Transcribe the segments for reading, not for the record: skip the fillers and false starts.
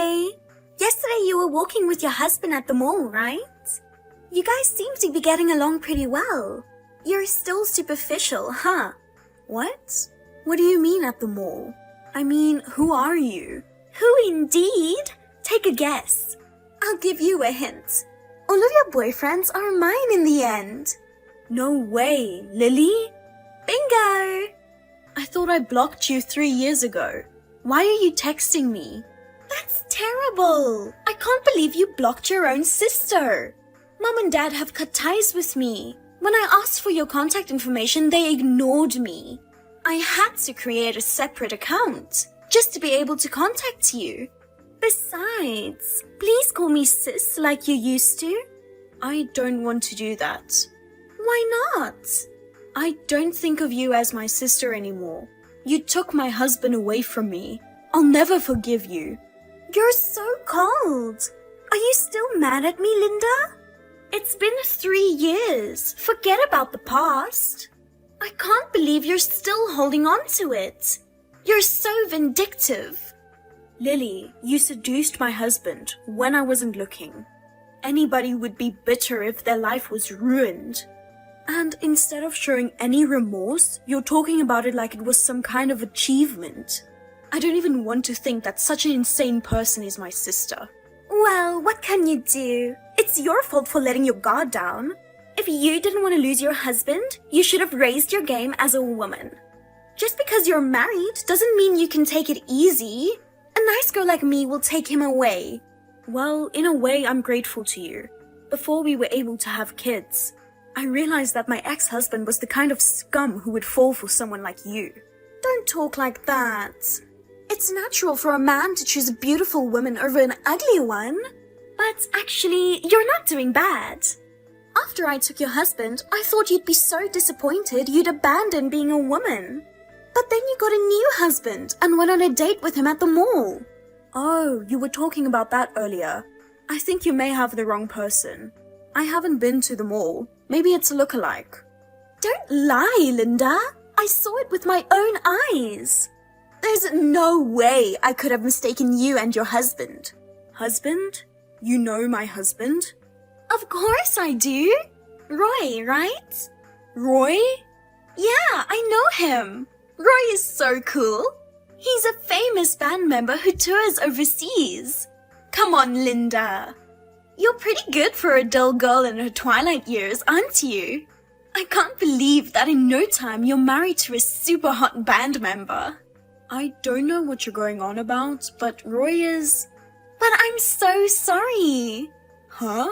Roy. Yesterday you were walking with your husband at the mall, right? You guys seem to be getting along pretty well. You're still superficial, huh? What? What do you mean at the mall? I mean, who are you? Who indeed? Take a guess. I'll give you a hint. All of your boyfriends are mine in the end. No way, Lily? Bingo! I thought I blocked you 3 years ago. Why are you texting me? That's terrible. I can't believe you blocked your own sister. Mom and Dad have cut ties with me. When I asked for your contact information, they ignored me. I had to create a separate account just to be able to contact you. Besides, please call me sis like you used to. I don't want to do that. Why not? I don't think of you as my sister anymore. You took my husband away from me. I'll never forgive you. You're so cold. Are you still mad at me, Linda? It's been 3 years. Forget about the past. I can't believe you're still holding on to it. You're so vindictive. Lily, you seduced my husband when I wasn't looking. Anybody would be bitter if their life was ruined. And instead of showing any remorse, you're talking about it like it was some kind of achievement. I don't even want to think that such an insane person is my sister. Well, what can you do? It's your fault for letting your guard down. If you didn't want to lose your husband, you should have raised your game as a woman. Just because you're married doesn't mean you can take it easy. A nice girl like me will take him away. Well, in a way, I'm grateful to you. Before we were able to have kids, I realized that my ex-husband was the kind of scum who would fall for someone like you. Don't talk like that. It's natural for a man to choose a beautiful woman over an ugly one. But actually, you're not doing bad. After I took your husband, I thought you'd be so disappointed you'd abandon being a woman. But then you got a new husband and went on a date with him at the mall. Oh, you were talking about that earlier. I think you may have the wrong person. I haven't been to the mall. Maybe it's a lookalike. Don't lie, Linda. I saw it with my own eyes. There's no way I could have mistaken you and your husband. Husband? You know my husband? Of course I do. Roy, right? Roy? Yeah, I know him. Roy is so cool. He's a famous band member who tours overseas. Come on, Linda. You're pretty good for a dull girl in her twilight years, aren't you? I can't believe that in no time you're married to a super hot band member. I don't know what you're going on about, but Roy is... But I'm so sorry. Huh?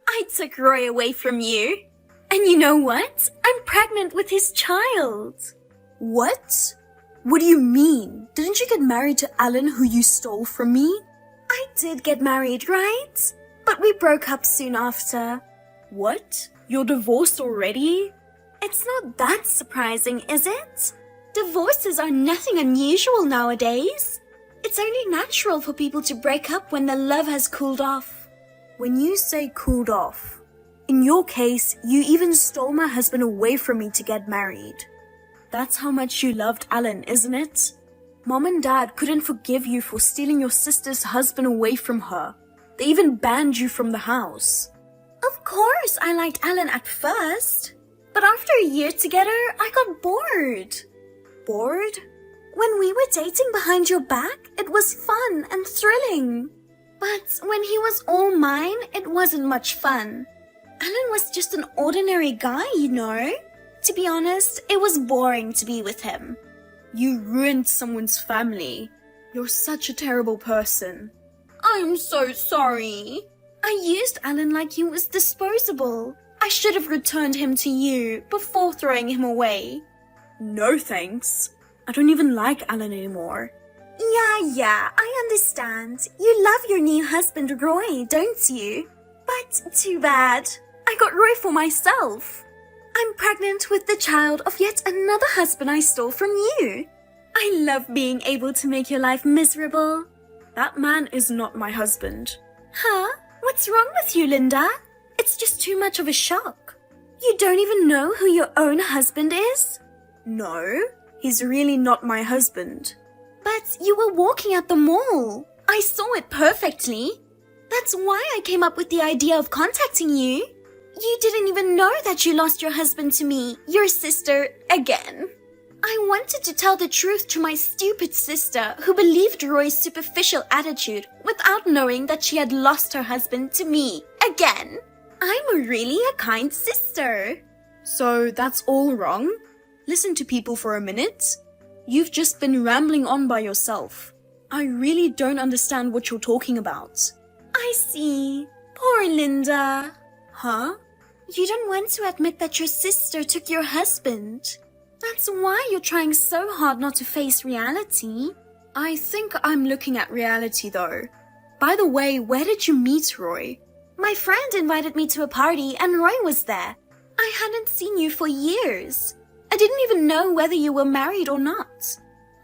I took Roy away from you. And you know what? I'm pregnant with his child. What? What do you mean? Didn't you get married to Alan who you stole from me? I did get married, right? But we broke up soon after. What? You're divorced already? It's not that surprising, is it? Divorces are nothing unusual nowadays. It's only natural for people to break up when their love has cooled off. When you say cooled off, in your case, you even stole my husband away from me to get married. That's how much you loved Alan, isn't it? Mom and Dad couldn't forgive you for stealing your sister's husband away from her. They even banned you from the house. Of course I liked Alan at first. But after a year together, I got bored. Bored? When we were dating behind your back, it was fun and thrilling. But when he was all mine, it wasn't much fun. Alan was just an ordinary guy, you know. To be honest, it was boring to be with him. You ruined someone's family. You're such a terrible person. I'm so sorry. I used Alan like he was disposable. I should have returned him to you before throwing him away. No thanks. I don't even like Alan anymore. Yeah, I understand. You love your new husband Roy, don't you? But too bad. I got Roy for myself. I'm pregnant with the child of yet another husband I stole from you. I love being able to make your life miserable. That man is not my husband. Huh? What's wrong with you, Linda? It's just too much of a shock. You don't even know who your own husband is? No, he's really not my husband. But you were walking at the mall. I saw it perfectly. That's why I came up with the idea of contacting you. You didn't even know that you lost your husband to me, your sister, again. I wanted to tell the truth to my stupid sister who believed Roy's superficial attitude without knowing that she had lost her husband to me, again. I'm really a kind sister. So that's all wrong? Listen to people for a minute. You've just been rambling on by yourself. I really don't understand what you're talking about. I see. Poor Linda. Huh? You don't want to admit that your sister took your husband. That's why you're trying so hard not to face reality. I think I'm looking at reality though. By the way, where did you meet Roy? My friend invited me to a party and Roy was there. I hadn't seen you for years. I didn't even know whether you were married or not.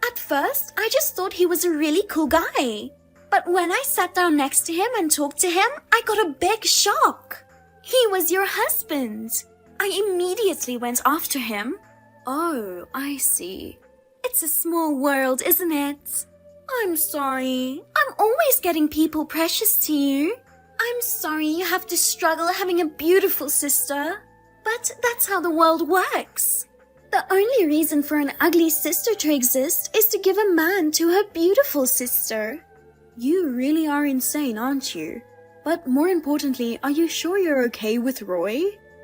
At first, I just thought he was a really cool guy. But when I sat down next to him and talked to him, I got a big shock. He was your husband. I immediately went after him. Oh, I see. It's a small world, isn't it? I'm sorry. I'm always getting people precious to you. I'm sorry you have to struggle having a beautiful sister. But that's how the world works. The only reason for an ugly sister to exist is to give a man to her beautiful sister. You really are insane, aren't you? But more importantly, are you sure you're okay with Roy?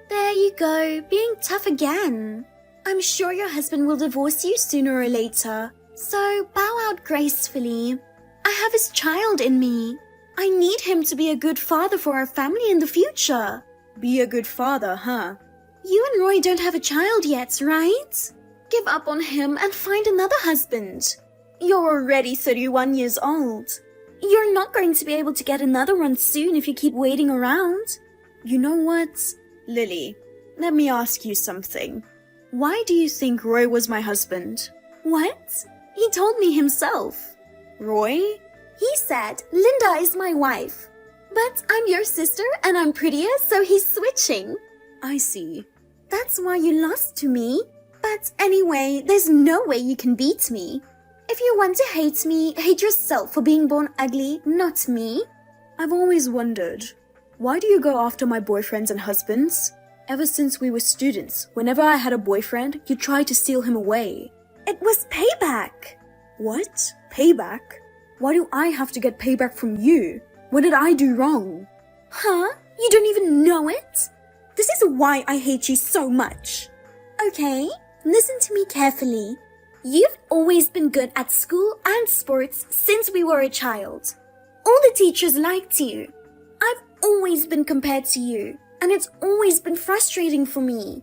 There you go, being tough again. I'm sure your husband will divorce you sooner or later. So bow out gracefully. I have his child in me. I need him to be a good father for our family in the future. Be a good father, huh? You and Roy don't have a child yet, right? Give up on him and find another husband. You're already 31 years old. You're not going to be able to get another one soon if you keep waiting around. You know what? Lily, let me ask you something. Why do you think Roy was my husband? What? He told me himself. Roy? He said, Linda is my wife. But I'm your sister and I'm prettier, so he's switching. I see. That's why you lost to me. But anyway, there's no way you can beat me. If you want to hate me, hate yourself for being born ugly, not me. I've always wondered, why do you go after my boyfriends and husbands? Ever since we were students, whenever I had a boyfriend, you tried to steal him away. It was payback. What? Payback? Why do I have to get payback from you? What did I do wrong? Huh? You don't even know it? This is why I hate you so much. Okay, listen to me carefully. You've always been good at school and sports since we were a child. All the teachers liked you. I've always been compared to you, and it's always been frustrating for me.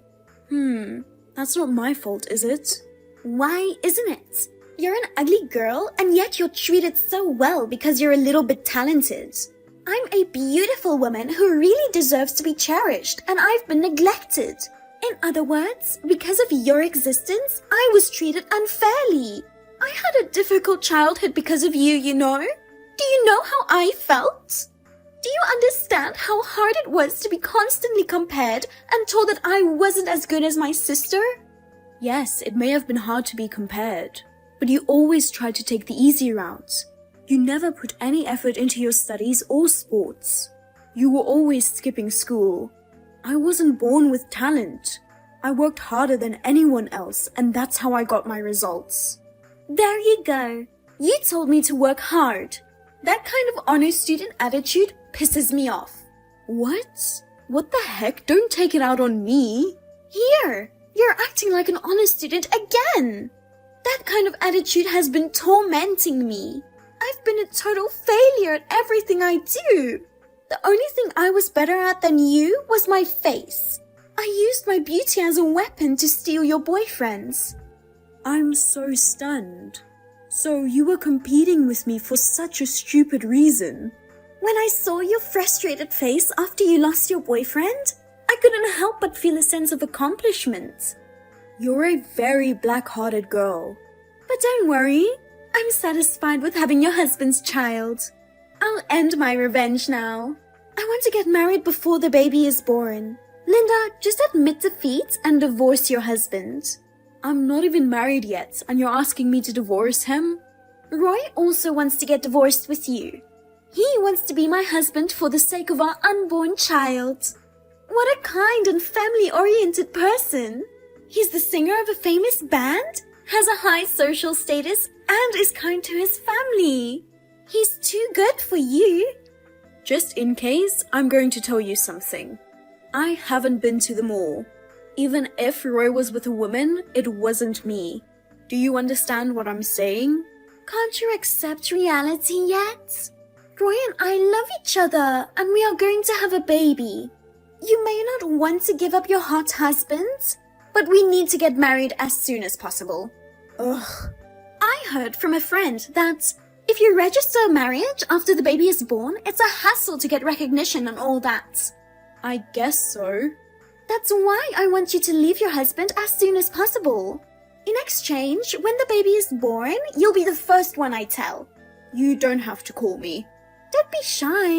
That's not my fault, is it? Why isn't it? You're an ugly girl, and yet you're treated so well because you're a little bit talented. I'm a beautiful woman who really deserves to be cherished, and I've been neglected. In other words, because of your existence, I was treated unfairly. I had a difficult childhood because of you, you know? Do you know how I felt? Do you understand how hard it was to be constantly compared and told that I wasn't as good as my sister? Yes, it may have been hard to be compared, but you always tried to take the easy route. You never put any effort into your studies or sports. You were always skipping school. I wasn't born with talent. I worked harder than anyone else, and that's how I got my results. There you go. You told me to work hard. That kind of honor student attitude pisses me off. What? What the heck? Don't take it out on me. Here, you're acting like an honor student again. That kind of attitude has been tormenting me. I've been a total failure at everything I do. The only thing I was better at than you was my face. I used my beauty as a weapon to steal your boyfriends. I'm so stunned. So you were competing with me for such a stupid reason. When I saw your frustrated face after you lost your boyfriend, I couldn't help but feel a sense of accomplishment. You're a very black-hearted girl. But don't worry, I'm satisfied with having your husband's child. I'll end my revenge now. I want to get married before the baby is born. Linda, just admit defeat and divorce your husband. I'm not even married yet, and you're asking me to divorce him? Roy also wants to get divorced with you. He wants to be my husband for the sake of our unborn child. What a kind and family-oriented person. He's the singer of a famous band, has a high social status, and is kind to his family. He's too good for you. Just in case, I'm going to tell you something. I haven't been to the mall. Even if Roy was with a woman, it wasn't me. Do you understand what I'm saying? Can't you accept reality yet? Roy and I love each other, and we are going to have a baby. You may not want to give up your hot husband, but we need to get married as soon as possible. Ugh. I heard from a friend that if you register a marriage after the baby is born, it's a hassle to get recognition and all that. I guess so. That's why I want you to leave your husband as soon as possible. In exchange, when the baby is born, you'll be the first one I tell. You don't have to call me. Don't be shy.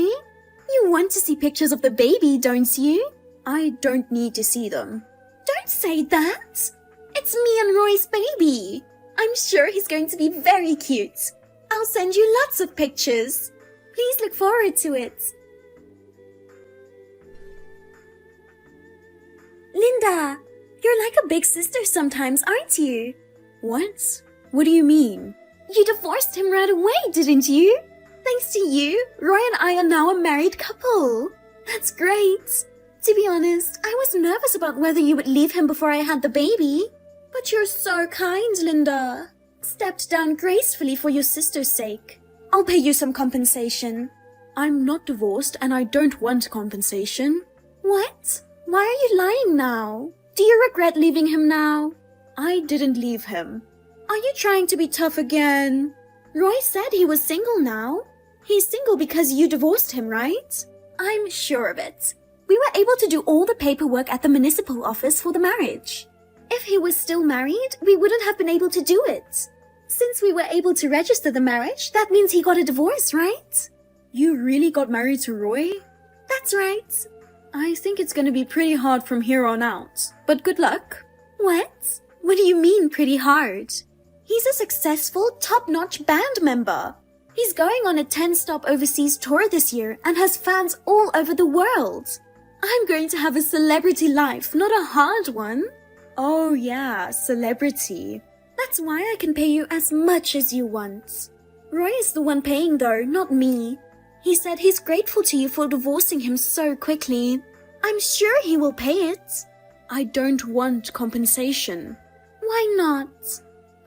You want to see pictures of the baby, don't you? I don't need to see them. Don't say that. It's me and Roy's baby. I'm sure he's going to be very cute. I'll send you lots of pictures. Please look forward to it. Linda, you're like a big sister sometimes, aren't you? What? What do you mean? You divorced him right away, didn't you? Thanks to you, Roy and I are now a married couple. That's great. To be honest, I was nervous about whether you would leave him before I had the baby. But you're so kind, Linda. Stepped down gracefully for your sister's sake. I'll pay you some compensation. I'm not divorced and I don't want compensation. What? Why are you lying now? Do you regret leaving him now? I didn't leave him. Are you trying to be tough again? Roy said he was single now. He's single because you divorced him, right? I'm sure of it. We were able to do all the paperwork at the municipal office for the marriage. If he was still married, we wouldn't have been able to do it. Since we were able to register the marriage, that means he got a divorce, right? You really got married to Roy? That's right. I think it's going to be pretty hard from here on out. But good luck. What? What do you mean pretty hard? He's a successful, top-notch band member. He's going on a 10-stop overseas tour this year and has fans all over the world. I'm going to have a celebrity life, not a hard one. Oh yeah, celebrity. That's why I can pay you as much as you want. Roy is the one paying though, not me. He said he's grateful to you for divorcing him so quickly. I'm sure he will pay it. I don't want compensation. Why not?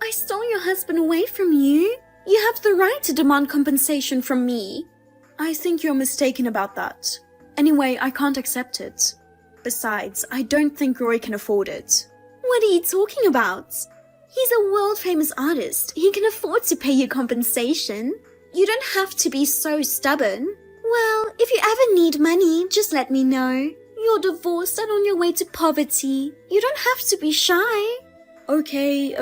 I stole your husband away from you. You have the right to demand compensation from me. I think you're mistaken about that. Anyway, I can't accept it. Besides, I don't think Roy can afford it. What are you talking about? He's a world-famous artist. He can afford to pay you compensation. You don't have to be so stubborn. Well, if you ever need money, just let me know. You're divorced and on your way to poverty. You don't have to be shy. Okay.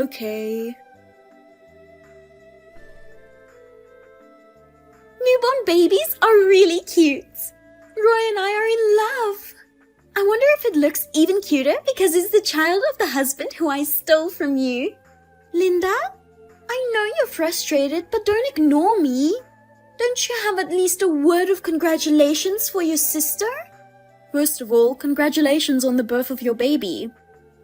Newborn babies are really cute. Roy and I are in love. I wonder if it looks even cuter because it's the child of the husband who I stole from you. Linda, I know you're frustrated, but don't ignore me. Don't you have at least a word of congratulations for your sister? First of all, congratulations on the birth of your baby.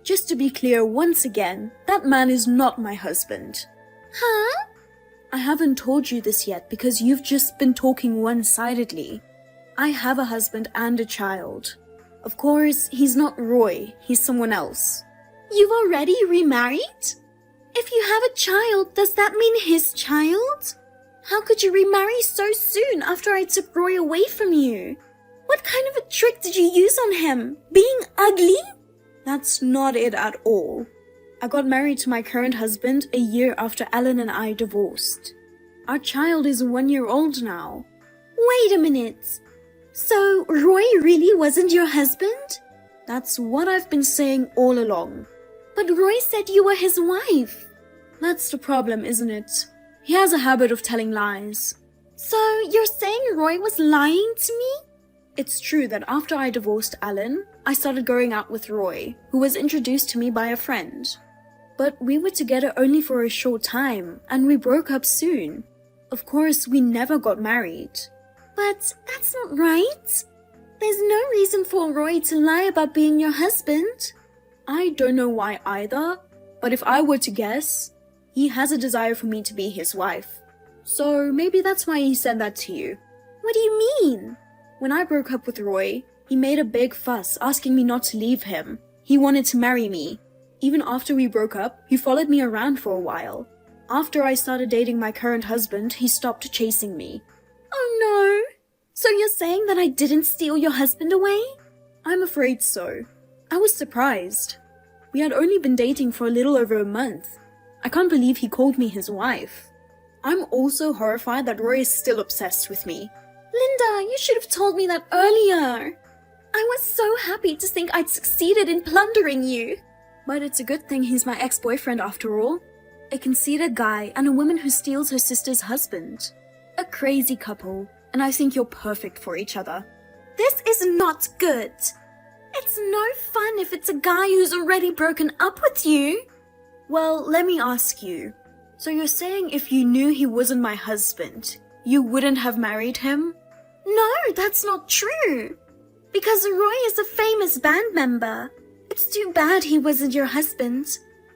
Just to be clear once again, that man is not my husband. Huh? I haven't told you this yet because you've just been talking one-sidedly. I have a husband and a child. Of course, he's not Roy, he's someone else. You've already remarried? If you have a child, does that mean his child? How could you remarry so soon after I took Roy away from you? What kind of a trick did you use on him? Being ugly? That's not it at all. I got married to my current husband a year after Alan and I divorced. Our child is 1 year old now. Wait a minute. So, Roy really wasn't your husband? That's what I've been saying all along. But Roy said you were his wife. That's the problem, isn't it? He has a habit of telling lies. So, you're saying Roy was lying to me? It's true that after I divorced Alan, I started going out with Roy, who was introduced to me by a friend. But we were together only for a short time, and we broke up soon. Of course, we never got married. But that's not right. There's no reason for Roy to lie about being your husband. I don't know why either, but if I were to guess, he has a desire for me to be his wife. So maybe that's why he said that to you. What do you mean? When I broke up with Roy, he made a big fuss asking me not to leave him. He wanted to marry me. Even after we broke up, he followed me around for a while. After I started dating my current husband, he stopped chasing me. Oh no! So you're saying that I didn't steal your husband away? I'm afraid so. I was surprised. We had only been dating for a little over a month. I can't believe he called me his wife. I'm also horrified that Roy is still obsessed with me. Linda, you should have told me that earlier. I was so happy to think I'd succeeded in plundering you. But it's a good thing he's my ex-boyfriend after all. A conceited guy and a woman who steals her sister's husband. A crazy couple, and I think you're perfect for each other. This is not good. It's no fun if it's a guy who's already broken up with you. Well, let me ask you. So you're saying if you knew he wasn't my husband, you wouldn't have married him? No, that's not true. Because Roy is a famous band member. It's too bad he wasn't your husband.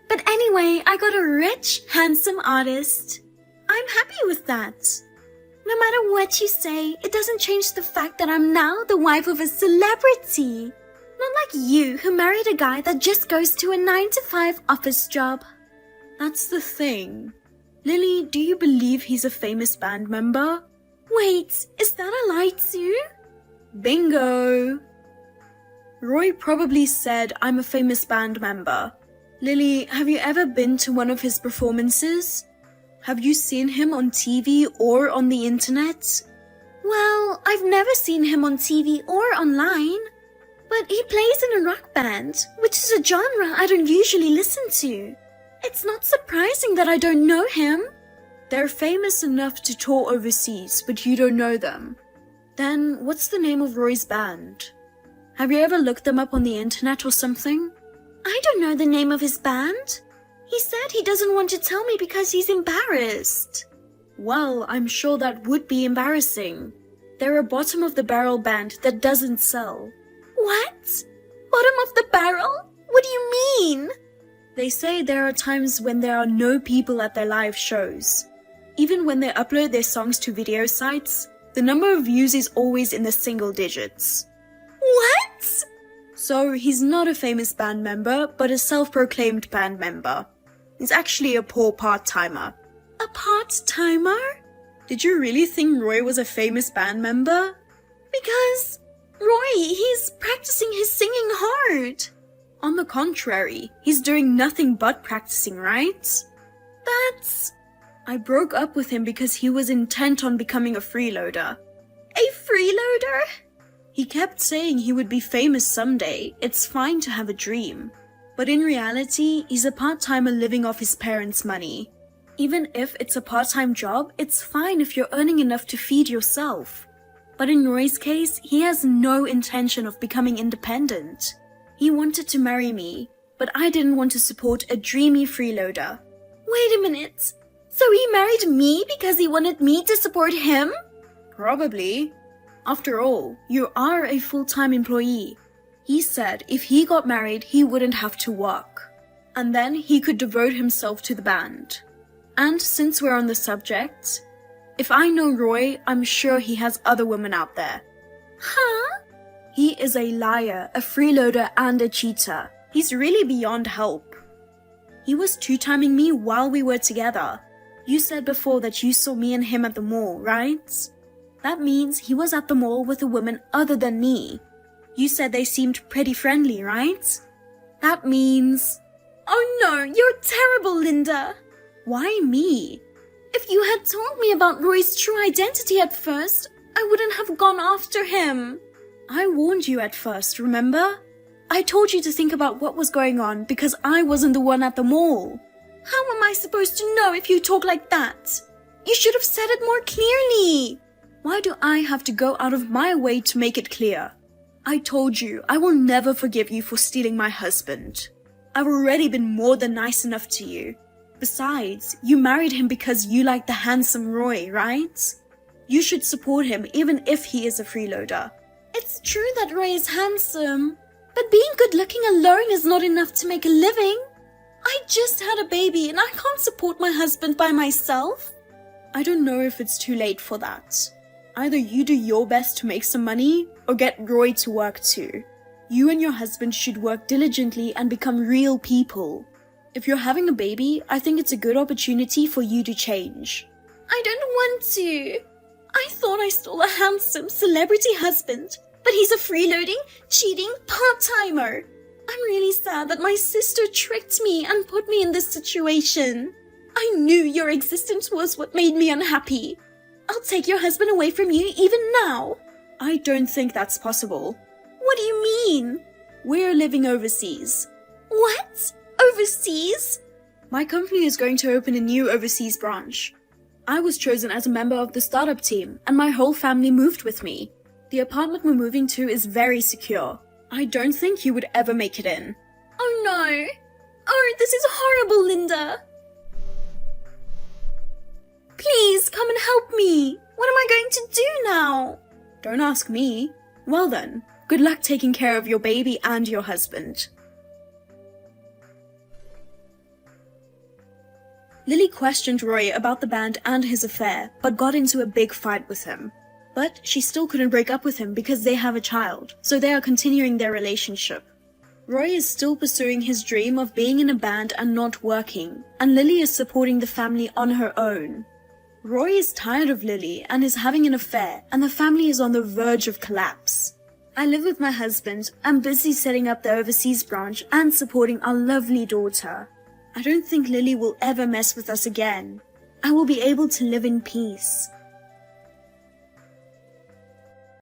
But anyway, I got a rich, handsome artist. I'm happy with that. No matter what you say, it doesn't change the fact that I'm now the wife of a celebrity. Not like you, who married a guy that just goes to a 9-to-5 office job. That's the thing. Lily, do you believe he's a famous band member? Wait, is that a lie too? Bingo! Roy probably said I'm a famous band member. Lily, have you ever been to one of his performances? Have you seen him on TV or on the internet? Well, I've never seen him on TV or online. But he plays in a rock band, which is a genre I don't usually listen to. It's not surprising that I don't know him. They're famous enough to tour overseas, but you don't know them. Then what's the name of Roy's band? Have you ever looked them up on the internet or something? I don't know the name of his band. He said he doesn't want to tell me because he's embarrassed. Well, I'm sure that would be embarrassing. They're a bottom-of-the-barrel band that doesn't sell. What? Bottom of the barrel? What do you mean? They say there are times when there are no people at their live shows. Even when they upload their songs to video sites, the number of views is always in the single digits. What? So he's not a famous band member, but a self-proclaimed band member. He's actually a poor part-timer. A part-timer? Did you really think Roy was a famous band member? Because Roy, he's practicing his singing hard. On the contrary, he's doing nothing but practicing, right? I broke up with him because he was intent on becoming a freeloader. A freeloader? He kept saying he would be famous someday. It's fine to have a dream. But in reality, he's a part-timer living off his parents' money. Even if it's a part-time job, it's fine if you're earning enough to feed yourself. But in Roy's case, he has no intention of becoming independent. He wanted to marry me, but I didn't want to support a dreamy freeloader. Wait a minute. So he married me because he wanted me to support him? Probably. After all, you are a full-time employee. He said if he got married, he wouldn't have to work. And then he could devote himself to the band. And since we're on the subject, if I know Roy, I'm sure he has other women out there. Huh? He is a liar, a freeloader, and a cheater. He's really beyond help. He was two-timing me while we were together. You said before that you saw me and him at the mall, right? That means he was at the mall with a woman other than me. You said they seemed pretty friendly, right? That means... Oh no, you're terrible, Linda. Why me? If you had told me about Roy's true identity at first, I wouldn't have gone after him. I warned you at first, remember? I told you to think about what was going on because I wasn't the one at the mall. How am I supposed to know if you talk like that? You should have said it more clearly. Why do I have to go out of my way to make it clear? I told you I will never forgive you for stealing my husband. I've already been more than nice enough to you. Besides, you married him because you like the handsome Roy, right? You should support him even if he is a freeloader. It's true that Roy is handsome, but being good looking alone is not enough to make a living. I just had a baby and I can't support my husband by myself. I don't know if it's too late for that. Either you do your best to make some money or get Roy to work too. You and your husband should work diligently and become real people. If you're having a baby, I think it's a good opportunity for you to change. I don't want to. I thought I stole a handsome celebrity husband, but he's a freeloading, cheating part-timer. I'm really sad that my sister tricked me and put me in this situation. I knew your existence was what made me unhappy. I'll take your husband away from you even now. I don't think that's possible. What do you mean? We're living overseas. What? Overseas? My company is going to open a new overseas branch. I was chosen as a member of the startup team, and my whole family moved with me. The apartment we're moving to is very secure. I don't think you would ever make it in. Oh no! Oh, this is horrible, Linda! Please, come and help me! What am I going to do now? Don't ask me. Well then, good luck taking care of your baby and your husband. Lily questioned Roy about the band and his affair, but got into a big fight with him. But she still couldn't break up with him because they have a child, so they are continuing their relationship. Roy is still pursuing his dream of being in a band and not working, and Lily is supporting the family on her own. Roy is tired of Lily and is having an affair, and the family is on the verge of collapse. I live with my husband, I'm busy setting up the overseas branch and supporting our lovely daughter. I don't think Lily will ever mess with us again. I will be able to live in peace.